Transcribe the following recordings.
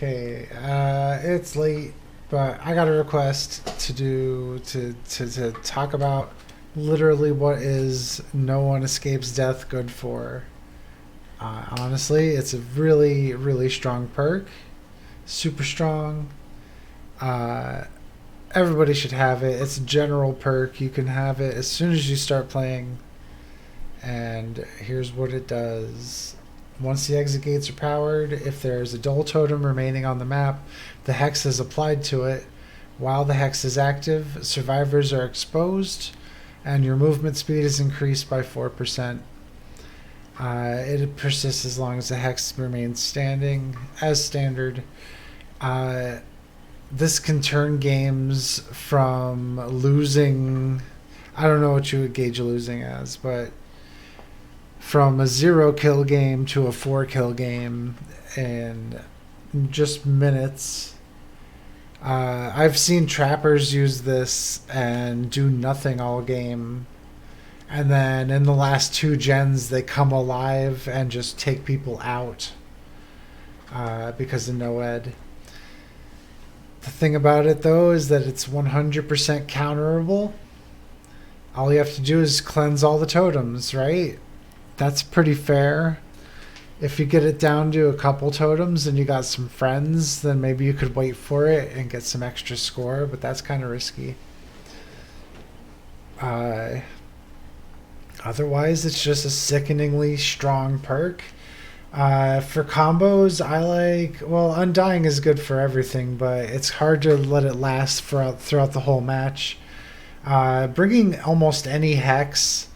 Okay, it's late, but I got a request to talk about literally what is No One Escapes Death good for. Honestly, it's a really strong perk, super strong. Uh, Everybody should have it. It's a general perk. You can have it as soon as you start playing. And here's what it does. Once the exit gates are powered, if there's a dull totem remaining on the map, the hex is applied to it. While the hex is active, survivors are exposed, and your movement speed is increased by 4%. It persists as long as the hex remains standing, as standard. This can turn games from losing. I don't know what you would gauge losing as, but from a 0 kill game to a 4 kill game in just minutes. I've seen trappers use this and do nothing all game. And then in the last 2 gens, they come alive and just take people out because of Noed. The thing about it, though, is that it's 100% counterable. All you have to do is cleanse all the totems, right? That's pretty fair. If you get it down to a couple totems and you got some friends, then maybe you could wait for it and get some extra score, but that's kind of risky. Otherwise, it's just a sickeningly strong perk. For combos, I like... Well, Undying is good for everything, but it's hard to let it last throughout the whole match. Bringing almost any hex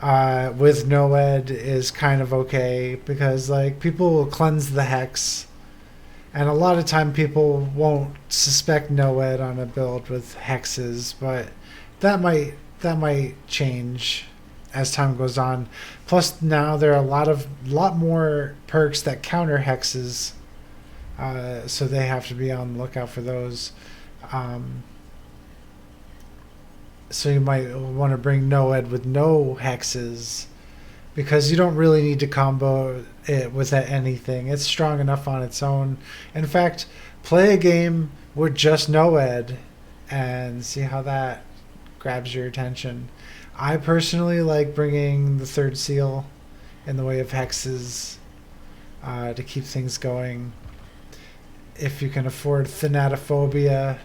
with Noed is kind of okay, because like people will cleanse the hex, and a lot of time people won't suspect Noed on a build with hexes, but that might change as time goes on. Plus now there are a lot more perks that counter hexes, so they have to be on the lookout for those. So you might want to bring Noed with no hexes, because you don't really need to combo it with anything. It's strong enough on its own. In fact, play a game with just Noed and see how that grabs your attention. I personally like bringing the third seal in the way of hexes to keep things going. If you can afford Thanatophobia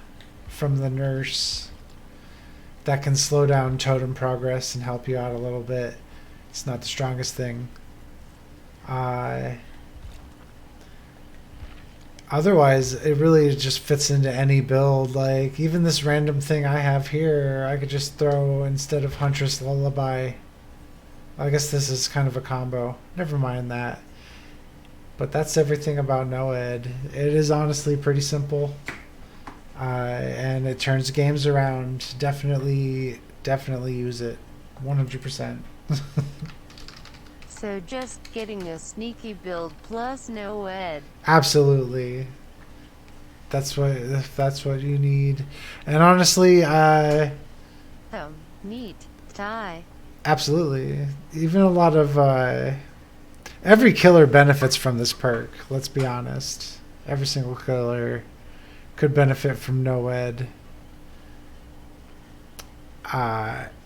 from the nurse, that can slow down totem progress and help you out a little bit. It's not the strongest thing. Otherwise, it really just fits into any build. Like, even this random thing I have here, I could just throw instead of Huntress Lullaby. I guess this is kind of a combo. Never mind that. But that's everything about Noed. It is honestly pretty simple. And it turns games around. Definitely use it. 100%. So just getting a sneaky build plus Noed. Absolutely. That's what you need. And honestly, Oh, neat. Tie. absolutely. Even a lot of every killer benefits from this perk. Let's be honest. Every single killer could benefit from Noed.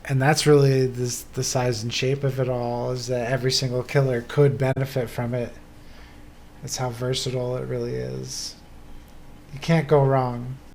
And that's really the size and shape of it all, is that every single killer could benefit from it. That's how versatile it really is. You can't go wrong.